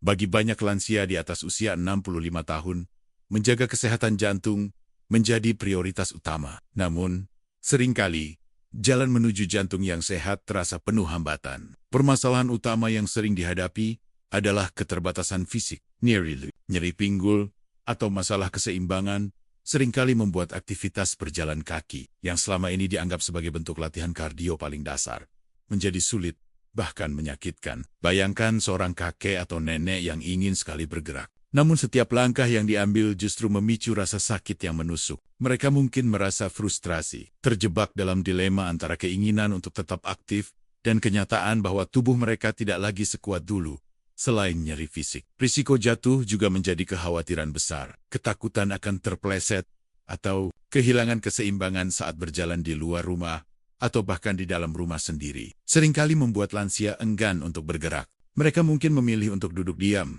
Bagi banyak lansia di atas usia 65 tahun, menjaga kesehatan jantung menjadi prioritas utama. Namun, seringkali, jalan menuju jantung yang sehat terasa penuh hambatan. Permasalahan utama yang sering dihadapi adalah keterbatasan fisik, nyeri pinggul, atau masalah keseimbangan, seringkali membuat aktivitas berjalan kaki, yang selama ini dianggap sebagai bentuk latihan kardio paling dasar, menjadi sulit, bahkan menyakitkan. Bayangkan seorang kakek atau nenek yang ingin sekali bergerak. Namun setiap langkah yang diambil justru memicu rasa sakit yang menusuk. Mereka mungkin merasa frustrasi, terjebak dalam dilema antara keinginan untuk tetap aktif dan kenyataan bahwa tubuh mereka tidak lagi sekuat dulu. Selain nyeri fisik, risiko jatuh juga menjadi kekhawatiran besar. Ketakutan akan terpeleset atau kehilangan keseimbangan saat berjalan di luar rumah atau bahkan di dalam rumah sendiri, seringkali membuat lansia enggan untuk bergerak. Mereka mungkin memilih untuk duduk diam,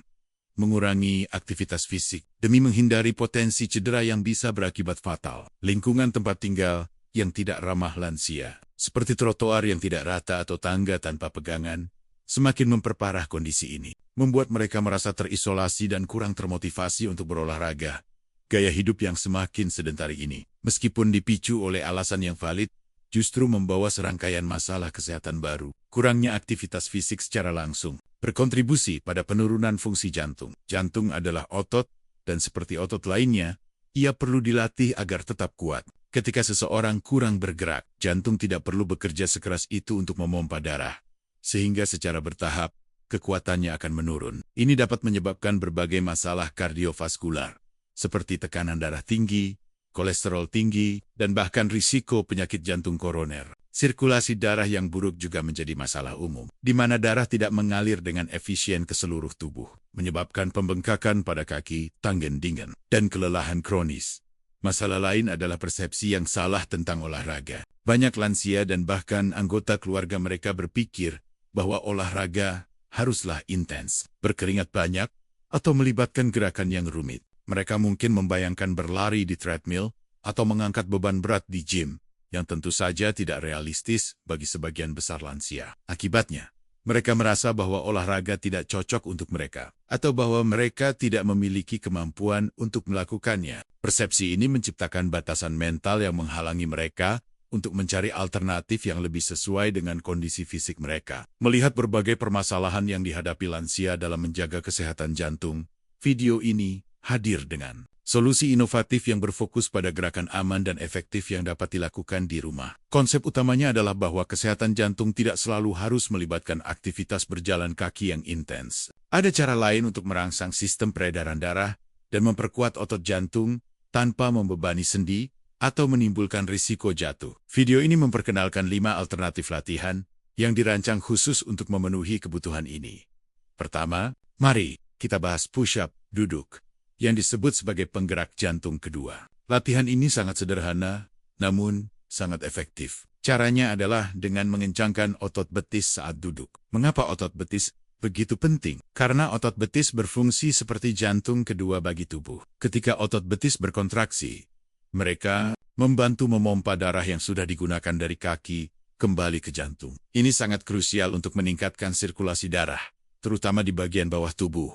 mengurangi aktivitas fisik, demi menghindari potensi cedera yang bisa berakibat fatal. Lingkungan tempat tinggal yang tidak ramah lansia, seperti trotoar yang tidak rata atau tangga tanpa pegangan, semakin memperparah kondisi ini, membuat mereka merasa terisolasi dan kurang termotivasi untuk berolahraga. Gaya hidup yang semakin sedentari ini, meskipun dipicu oleh alasan yang valid, justru membawa serangkaian masalah kesehatan baru. Kurangnya aktivitas fisik secara langsung berkontribusi pada penurunan fungsi jantung. Jantung adalah otot, dan seperti otot lainnya, ia perlu dilatih agar tetap kuat. Ketika seseorang kurang bergerak, jantung tidak perlu bekerja sekeras itu untuk memompa darah, sehingga secara bertahap, kekuatannya akan menurun. Ini dapat menyebabkan berbagai masalah kardiovaskular, seperti tekanan darah tinggi, kolesterol tinggi, dan bahkan risiko penyakit jantung koroner. Sirkulasi darah yang buruk juga menjadi masalah umum, di mana darah tidak mengalir dengan efisien ke seluruh tubuh, menyebabkan pembengkakan pada kaki, tangan dingin, dan kelelahan kronis. Masalah lain adalah persepsi yang salah tentang olahraga. Banyak lansia dan bahkan anggota keluarga mereka berpikir bahwa olahraga haruslah intens, berkeringat banyak, atau melibatkan gerakan yang rumit. Mereka mungkin membayangkan berlari di treadmill atau mengangkat beban berat di gym, yang tentu saja tidak realistis bagi sebagian besar lansia. Akibatnya, mereka merasa bahwa olahraga tidak cocok untuk mereka, atau bahwa mereka tidak memiliki kemampuan untuk melakukannya. Persepsi ini menciptakan batasan mental yang menghalangi mereka untuk mencari alternatif yang lebih sesuai dengan kondisi fisik mereka. Melihat berbagai permasalahan yang dihadapi lansia dalam menjaga kesehatan jantung, video ini hadir dengan solusi inovatif yang berfokus pada gerakan aman dan efektif yang dapat dilakukan di rumah. Konsep utamanya adalah bahwa kesehatan jantung tidak selalu harus melibatkan aktivitas berjalan kaki yang intens. Ada cara lain untuk merangsang sistem peredaran darah dan memperkuat otot jantung tanpa membebani sendi atau menimbulkan risiko jatuh. Video ini memperkenalkan 5 alternatif latihan yang dirancang khusus untuk memenuhi kebutuhan ini. Pertama, mari kita bahas push-up duduk, yang disebut sebagai penggerak jantung kedua. Latihan ini sangat sederhana, namun sangat efektif. Caranya adalah dengan mengencangkan otot betis saat duduk. Mengapa otot betis begitu penting? Karena otot betis berfungsi seperti jantung kedua bagi tubuh. Ketika otot betis berkontraksi, mereka membantu memompa darah yang sudah digunakan dari kaki kembali ke jantung. Ini sangat krusial untuk meningkatkan sirkulasi darah, terutama di bagian bawah tubuh,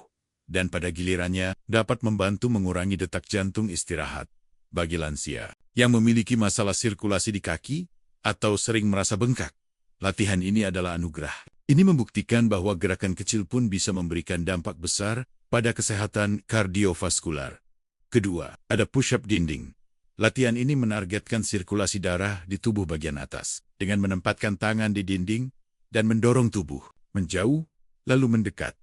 dan pada gilirannya dapat membantu mengurangi detak jantung istirahat. Bagi lansia yang memiliki masalah sirkulasi di kaki atau sering merasa bengkak, latihan ini adalah anugerah. Ini membuktikan bahwa gerakan kecil pun bisa memberikan dampak besar pada kesehatan kardiovaskular. Kedua, ada push-up dinding. Latihan ini menargetkan sirkulasi darah di tubuh bagian atas, dengan menempatkan tangan di dinding dan mendorong tubuh menjauh lalu mendekat.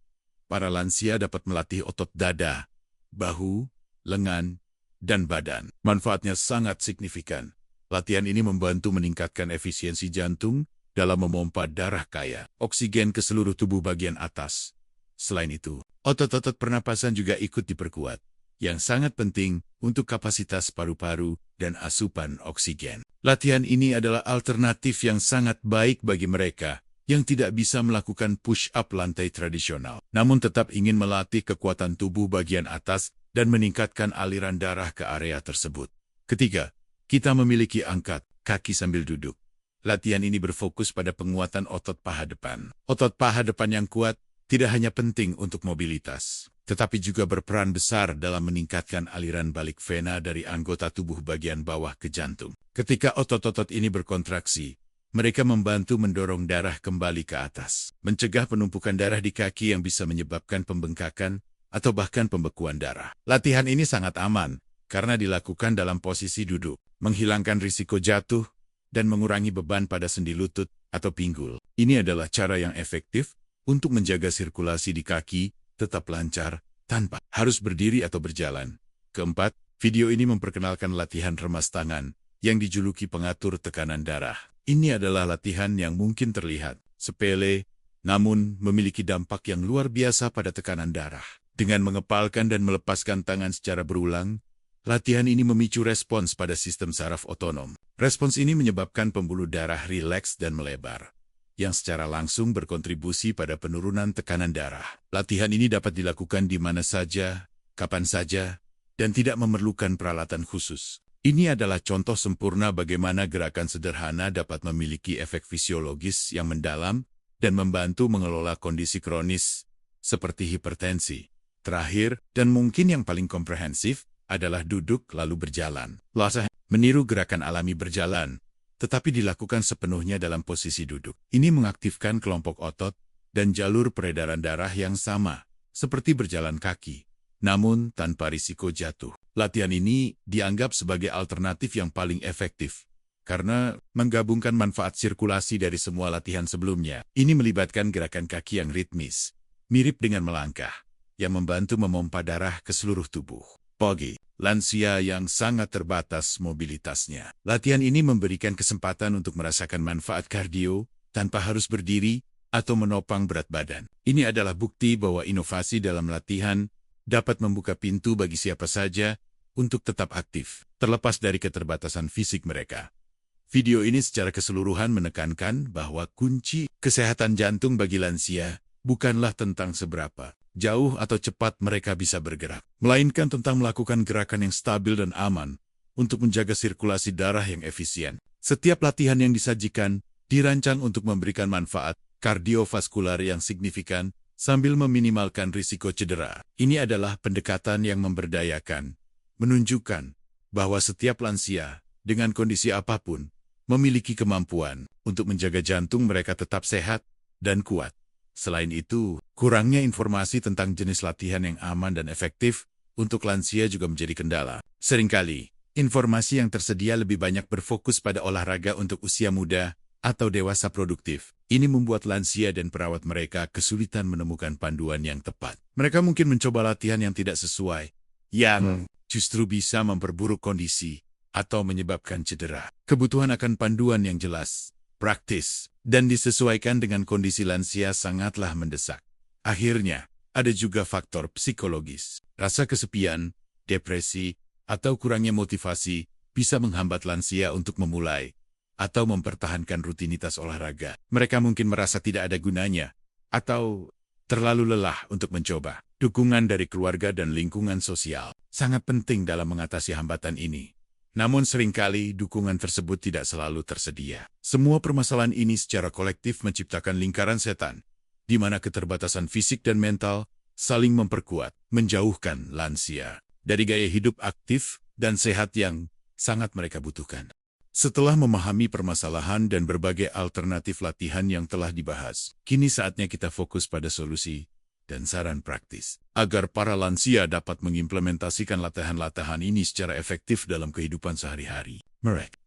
Para lansia dapat melatih otot dada, bahu, lengan, dan badan. Manfaatnya sangat signifikan. Latihan ini membantu meningkatkan efisiensi jantung dalam memompa darah kaya oksigen ke seluruh tubuh bagian atas. Selain itu, otot-otot pernapasan juga ikut diperkuat, yang sangat penting untuk kapasitas paru-paru dan asupan oksigen. Latihan ini adalah alternatif yang sangat baik bagi mereka yang tidak bisa melakukan push-up lantai tradisional, namun tetap ingin melatih kekuatan tubuh bagian atas dan meningkatkan aliran darah ke area tersebut. Ketiga, kita memiliki angkat kaki sambil duduk. Latihan ini berfokus pada penguatan otot paha depan. Otot paha depan yang kuat tidak hanya penting untuk mobilitas, tetapi juga berperan besar dalam meningkatkan aliran balik vena dari anggota tubuh bagian bawah ke jantung. Ketika otot-otot ini berkontraksi, mereka membantu mendorong darah kembali ke atas, mencegah penumpukan darah di kaki yang bisa menyebabkan pembengkakan atau bahkan pembekuan darah. Latihan ini sangat aman karena dilakukan dalam posisi duduk, menghilangkan risiko jatuh, dan mengurangi beban pada sendi lutut atau pinggul. Ini adalah cara yang efektif untuk menjaga sirkulasi di kaki tetap lancar tanpa harus berdiri atau berjalan. Keempat, video ini memperkenalkan latihan remas tangan yang dijuluki pengatur tekanan darah. Ini adalah latihan yang mungkin terlihat sepele, namun memiliki dampak yang luar biasa pada tekanan darah. Dengan mengepalkan dan melepaskan tangan secara berulang, latihan ini memicu respons pada sistem saraf otonom. Respons ini menyebabkan pembuluh darah rileks dan melebar, yang secara langsung berkontribusi pada penurunan tekanan darah. Latihan ini dapat dilakukan di mana saja, kapan saja, dan tidak memerlukan peralatan khusus. Ini adalah contoh sempurna bagaimana gerakan sederhana dapat memiliki efek fisiologis yang mendalam dan membantu mengelola kondisi kronis seperti hipertensi. Terakhir, dan mungkin yang paling komprehensif, adalah duduk lalu berjalan. Meniru gerakan alami berjalan, tetapi dilakukan sepenuhnya dalam posisi duduk. Ini mengaktifkan kelompok otot dan jalur peredaran darah yang sama, seperti berjalan kaki, namun tanpa risiko jatuh. Latihan ini dianggap sebagai alternatif yang paling efektif, karena menggabungkan manfaat sirkulasi dari semua latihan sebelumnya. Ini melibatkan gerakan kaki yang ritmis, mirip dengan melangkah, yang membantu memompa darah ke seluruh tubuh. Bagi lansia yang sangat terbatas mobilitasnya, latihan ini memberikan kesempatan untuk merasakan manfaat kardio tanpa harus berdiri atau menopang berat badan. Ini adalah bukti bahwa inovasi dalam latihan dapat membuka pintu bagi siapa saja untuk tetap aktif, terlepas dari keterbatasan fisik mereka. Video ini secara keseluruhan menekankan bahwa kunci kesehatan jantung bagi lansia bukanlah tentang seberapa jauh atau cepat mereka bisa bergerak, melainkan tentang melakukan gerakan yang stabil dan aman untuk menjaga sirkulasi darah yang efisien. Setiap latihan yang disajikan dirancang untuk memberikan manfaat kardiovaskular yang signifikan sambil meminimalkan risiko cedera. Ini adalah pendekatan yang memberdayakan, menunjukkan bahwa setiap lansia dengan kondisi apapun memiliki kemampuan untuk menjaga jantung mereka tetap sehat dan kuat. Selain itu, kurangnya informasi tentang jenis latihan yang aman dan efektif untuk lansia juga menjadi kendala. Seringkali, informasi yang tersedia lebih banyak berfokus pada olahraga untuk usia muda atau dewasa produktif. Ini membuat lansia dan perawat mereka kesulitan menemukan panduan yang tepat. Mereka mungkin mencoba latihan yang tidak sesuai, yang justru bisa memperburuk kondisi atau menyebabkan cedera. Kebutuhan akan panduan yang jelas, praktis, dan disesuaikan dengan kondisi lansia sangatlah mendesak. Akhirnya, ada juga faktor psikologis. Rasa kesepian, depresi, atau kurangnya motivasi bisa menghambat lansia untuk memulai atau mempertahankan rutinitas olahraga. Mereka mungkin merasa tidak ada gunanya, atau terlalu lelah untuk mencoba. Dukungan dari keluarga dan lingkungan sosial sangat penting dalam mengatasi hambatan ini. Namun seringkali dukungan tersebut tidak selalu tersedia. Semua permasalahan ini secara kolektif menciptakan lingkaran setan, di mana keterbatasan fisik dan mental saling memperkuat, menjauhkan lansia dari gaya hidup aktif dan sehat yang sangat mereka butuhkan. Setelah memahami permasalahan dan berbagai alternatif latihan yang telah dibahas, kini saatnya kita fokus pada solusi dan saran praktis, agar para lansia dapat mengimplementasikan latihan-latihan ini secara efektif dalam kehidupan sehari-hari.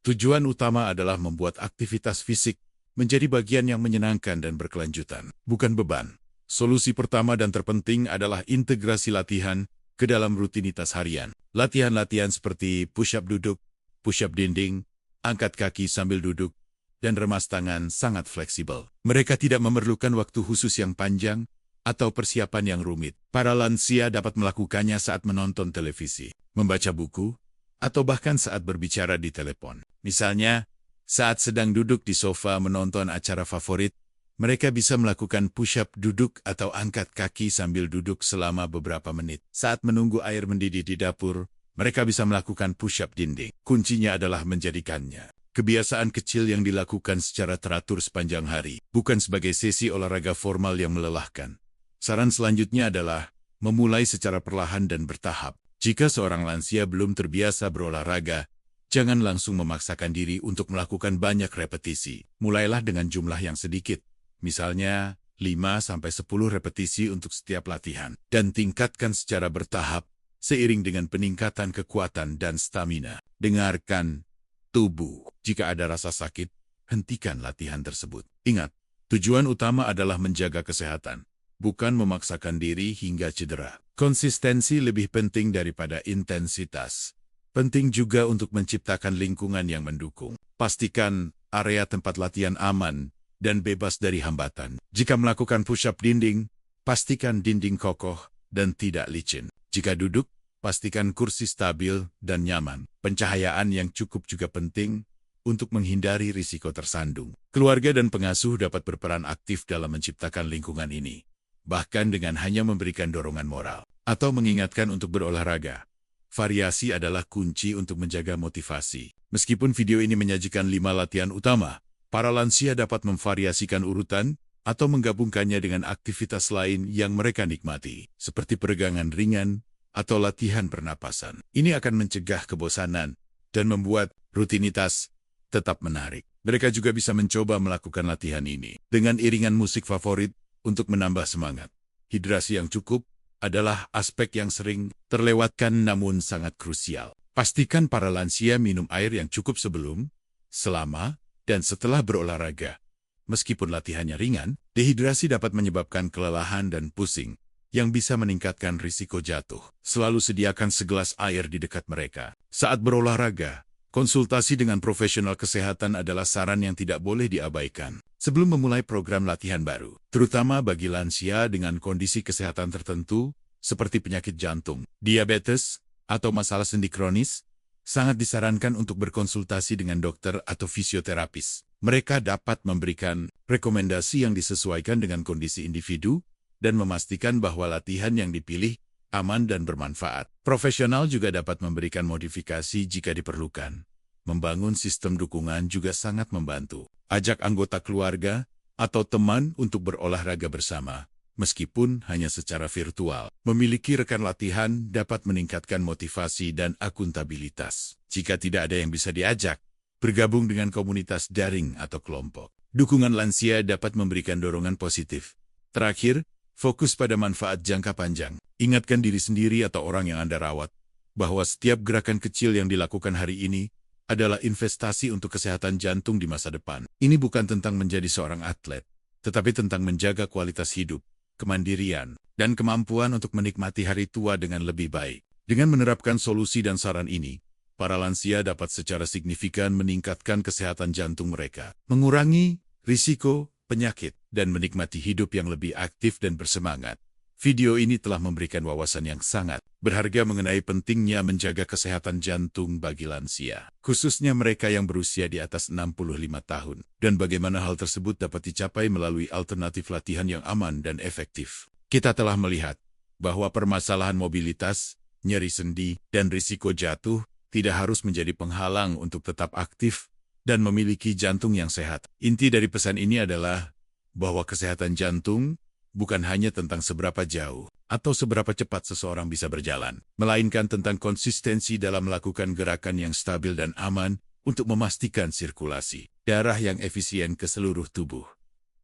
Tujuan utama adalah membuat aktivitas fisik menjadi bagian yang menyenangkan dan berkelanjutan, bukan beban. Solusi pertama dan terpenting adalah integrasi latihan ke dalam rutinitas harian. Latihan-latihan seperti push-up duduk, push-up dinding, angkat kaki sambil duduk, dan remas tangan sangat fleksibel. Mereka tidak memerlukan waktu khusus yang panjang atau persiapan yang rumit. Para lansia dapat melakukannya saat menonton televisi, membaca buku, atau bahkan saat berbicara di telepon. Misalnya, saat sedang duduk di sofa menonton acara favorit, mereka bisa melakukan push-up duduk atau angkat kaki sambil duduk selama beberapa menit. Saat menunggu air mendidih di dapur, mereka bisa melakukan push-up dinding. Kuncinya adalah menjadikannya kebiasaan kecil yang dilakukan secara teratur sepanjang hari, bukan sebagai sesi olahraga formal yang melelahkan, Saran selanjutnya adalah memulai secara perlahan dan bertahap. Jika seorang lansia belum terbiasa berolahraga, jangan langsung memaksakan diri untuk melakukan banyak repetisi. Mulailah dengan jumlah yang sedikit, misalnya 5-10 repetisi untuk setiap latihan, dan tingkatkan secara bertahap seiring dengan peningkatan kekuatan dan stamina. Dengarkan tubuh. Jika ada rasa sakit, hentikan latihan tersebut. Ingat, tujuan utama adalah menjaga kesehatan, bukan memaksakan diri hingga cedera. Konsistensi lebih penting daripada intensitas. Penting juga untuk menciptakan lingkungan yang mendukung. Pastikan area tempat latihan aman dan bebas dari hambatan. Jika melakukan push-up dinding, pastikan dinding kokoh dan tidak licin. Jika duduk, pastikan kursi stabil dan nyaman. Pencahayaan yang cukup juga penting untuk menghindari risiko tersandung. Keluarga dan pengasuh dapat berperan aktif dalam menciptakan lingkungan ini, bahkan dengan hanya memberikan dorongan moral atau mengingatkan untuk berolahraga. Variasi adalah kunci untuk menjaga motivasi. Meskipun video ini menyajikan 5 latihan utama, para lansia dapat memvariasikan urutan atau menggabungkannya dengan aktivitas lain yang mereka nikmati, seperti peregangan ringan atau latihan pernapasan. Ini akan mencegah kebosanan dan membuat rutinitas tetap menarik. Mereka juga bisa mencoba melakukan latihan ini dengan iringan musik favorit untuk menambah semangat. Hidrasi yang cukup adalah aspek yang sering terlewatkan namun sangat krusial. Pastikan para lansia minum air yang cukup sebelum, selama, dan setelah berolahraga. Meskipun latihannya ringan, dehidrasi dapat menyebabkan kelelahan dan pusing, yang bisa meningkatkan risiko jatuh. Selalu sediakan segelas air di dekat mereka. Saat berolahraga, konsultasi dengan profesional kesehatan adalah saran yang tidak boleh diabaikan sebelum memulai program latihan baru, terutama bagi lansia dengan kondisi kesehatan tertentu seperti penyakit jantung, diabetes, atau masalah sendi kronis. Sangat disarankan untuk berkonsultasi dengan dokter atau fisioterapis. Mereka dapat memberikan rekomendasi yang disesuaikan dengan kondisi individu dan memastikan bahwa latihan yang dipilih aman dan bermanfaat. Profesional juga dapat memberikan modifikasi jika diperlukan. Membangun sistem dukungan juga sangat membantu. Ajak anggota keluarga atau teman untuk berolahraga bersama, meskipun hanya secara virtual. Memiliki rekan latihan dapat meningkatkan motivasi dan akuntabilitas. Jika tidak ada yang bisa diajak, bergabung dengan komunitas daring atau kelompok. Dukungan lansia dapat memberikan dorongan positif. Terakhir, fokus pada manfaat jangka panjang. Ingatkan diri sendiri atau orang yang Anda rawat bahwa setiap gerakan kecil yang dilakukan hari ini adalah investasi untuk kesehatan jantung di masa depan. Ini bukan tentang menjadi seorang atlet, tetapi tentang menjaga kualitas hidup, kemandirian, dan kemampuan untuk menikmati hari tua dengan lebih baik. Dengan menerapkan solusi dan saran ini, para lansia dapat secara signifikan meningkatkan kesehatan jantung mereka, mengurangi risiko penyakit, dan menikmati hidup yang lebih aktif dan bersemangat. Video ini telah memberikan wawasan yang sangat berharga mengenai pentingnya menjaga kesehatan jantung bagi lansia, khususnya mereka yang berusia di atas 65 tahun, dan bagaimana hal tersebut dapat dicapai melalui alternatif latihan yang aman dan efektif. Kita telah melihat bahwa permasalahan mobilitas, nyeri sendi, dan risiko jatuh tidak harus menjadi penghalang untuk tetap aktif dan memiliki jantung yang sehat. Inti dari pesan ini adalah bahwa kesehatan jantung bukan hanya tentang seberapa jauh atau seberapa cepat seseorang bisa berjalan, melainkan tentang konsistensi dalam melakukan gerakan yang stabil dan aman untuk memastikan sirkulasi darah yang efisien ke seluruh tubuh.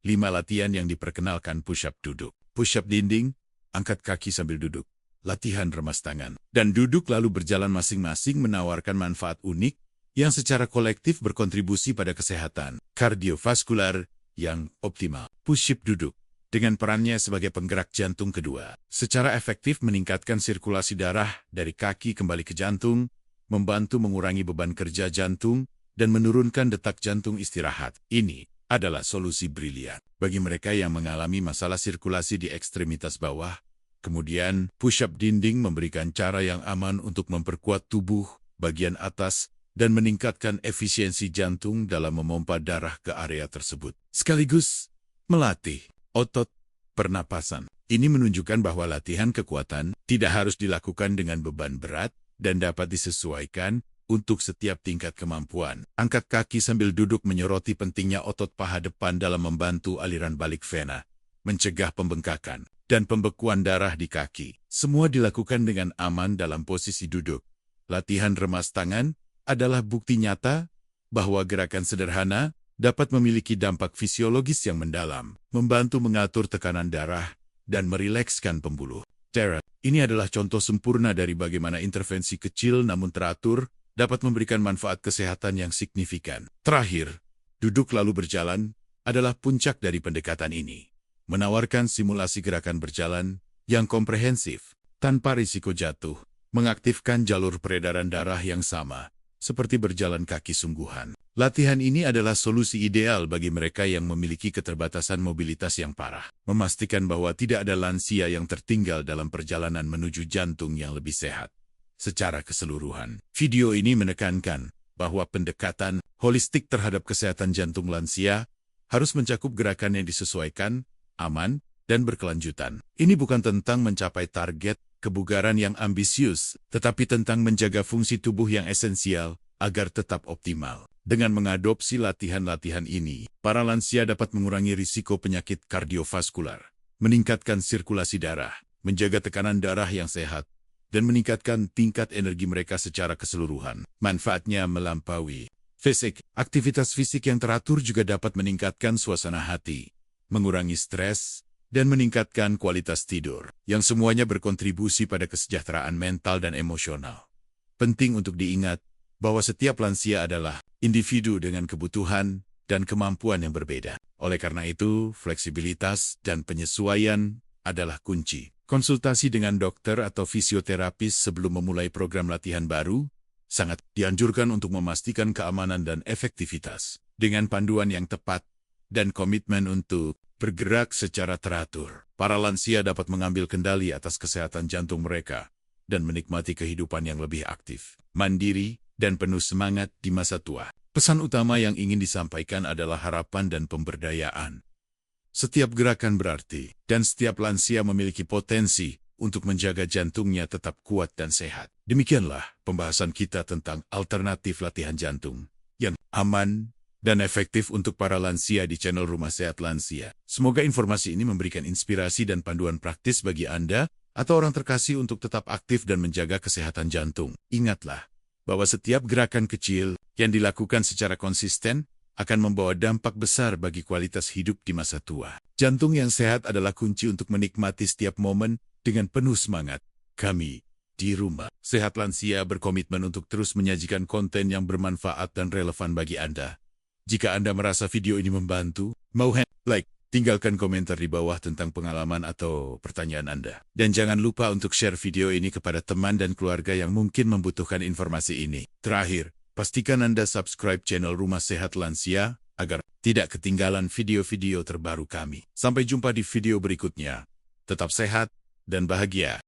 5 latihan yang diperkenalkan: push-up duduk, push-up dinding, angkat kaki sambil duduk, latihan remas tangan, dan duduk lalu berjalan masing-masing menawarkan manfaat unik yang secara kolektif berkontribusi pada kesehatan kardiovaskular yang optimal. Push-up duduk dengan perannya sebagai penggerak jantung kedua, secara efektif meningkatkan sirkulasi darah dari kaki kembali ke jantung, membantu mengurangi beban kerja jantung, dan menurunkan detak jantung istirahat. Ini adalah solusi brilian bagi mereka yang mengalami masalah sirkulasi di ekstremitas bawah. Kemudian, push-up dinding memberikan cara yang aman untuk memperkuat tubuh bagian atas dan meningkatkan efisiensi jantung dalam memompa darah ke area tersebut, sekaligus melatih otot pernapasan. Ini menunjukkan bahwa latihan kekuatan tidak harus dilakukan dengan beban berat dan dapat disesuaikan untuk setiap tingkat kemampuan. Angkat kaki sambil duduk menyoroti pentingnya otot paha depan dalam membantu aliran balik vena, mencegah pembengkakan, dan pembekuan darah di kaki. Semua dilakukan dengan aman dalam posisi duduk. Latihan remas tangan adalah bukti nyata bahwa gerakan sederhana dapat memiliki dampak fisiologis yang mendalam, membantu mengatur tekanan darah dan merilekskan pembuluh darah. Ini adalah contoh sempurna dari bagaimana intervensi kecil namun teratur dapat memberikan manfaat kesehatan yang signifikan. Terakhir, duduk lalu berjalan adalah puncak dari pendekatan ini. Menawarkan simulasi gerakan berjalan yang komprehensif, tanpa risiko jatuh, mengaktifkan jalur peredaran darah yang sama, seperti berjalan kaki sungguhan. Latihan ini adalah solusi ideal bagi mereka yang memiliki keterbatasan mobilitas yang parah, memastikan bahwa tidak ada lansia yang tertinggal dalam perjalanan menuju jantung yang lebih sehat. Secara keseluruhan, video ini menekankan bahwa pendekatan holistik terhadap kesehatan jantung lansia harus mencakup gerakan yang disesuaikan, aman, dan berkelanjutan. Ini bukan tentang mencapai target kebugaran yang ambisius, tetapi tentang menjaga fungsi tubuh yang esensial agar tetap optimal. Dengan mengadopsi latihan-latihan ini, para lansia dapat mengurangi risiko penyakit kardiovaskular, meningkatkan sirkulasi darah, menjaga tekanan darah yang sehat, dan meningkatkan tingkat energi mereka secara keseluruhan. Manfaatnya melampaui fisik. Aktivitas fisik yang teratur juga dapat meningkatkan suasana hati, mengurangi stres, dan meningkatkan kualitas tidur, yang semuanya berkontribusi pada kesejahteraan mental dan emosional. Penting untuk diingat bahwa setiap lansia adalah individu dengan kebutuhan dan kemampuan yang berbeda. Oleh karena itu, fleksibilitas dan penyesuaian adalah kunci. Konsultasi dengan dokter atau fisioterapis sebelum memulai program latihan baru sangat dianjurkan untuk memastikan keamanan dan efektivitas. Dengan panduan yang tepat dan komitmen untuk bergerak secara teratur, para lansia dapat mengambil kendali atas kesehatan jantung mereka dan menikmati kehidupan yang lebih aktif, mandiri, dan penuh semangat di masa tua. Pesan utama yang ingin disampaikan adalah harapan dan pemberdayaan. Setiap gerakan berarti, dan setiap lansia memiliki potensi untuk menjaga jantungnya tetap kuat dan sehat. Demikianlah pembahasan kita tentang alternatif latihan jantung yang aman dan efektif untuk para lansia di channel Rumah Sehat Lansia. Semoga informasi ini memberikan inspirasi dan panduan praktis bagi Anda atau orang terkasih untuk tetap aktif dan menjaga kesehatan jantung. Ingatlah bahwa setiap gerakan kecil yang dilakukan secara konsisten akan membawa dampak besar bagi kualitas hidup di masa tua. Jantung yang sehat adalah kunci untuk menikmati setiap momen dengan penuh semangat. Kami di Rumah Sehat Lansia berkomitmen untuk terus menyajikan konten yang bermanfaat dan relevan bagi Anda. Jika Anda merasa video ini membantu, mau like, tinggalkan komentar di bawah tentang pengalaman atau pertanyaan Anda. Dan jangan lupa untuk share video ini kepada teman dan keluarga yang mungkin membutuhkan informasi ini. Terakhir, pastikan Anda subscribe channel Rumah Sehat Lansia agar tidak ketinggalan video-video terbaru kami. Sampai jumpa di video berikutnya. Tetap sehat dan bahagia.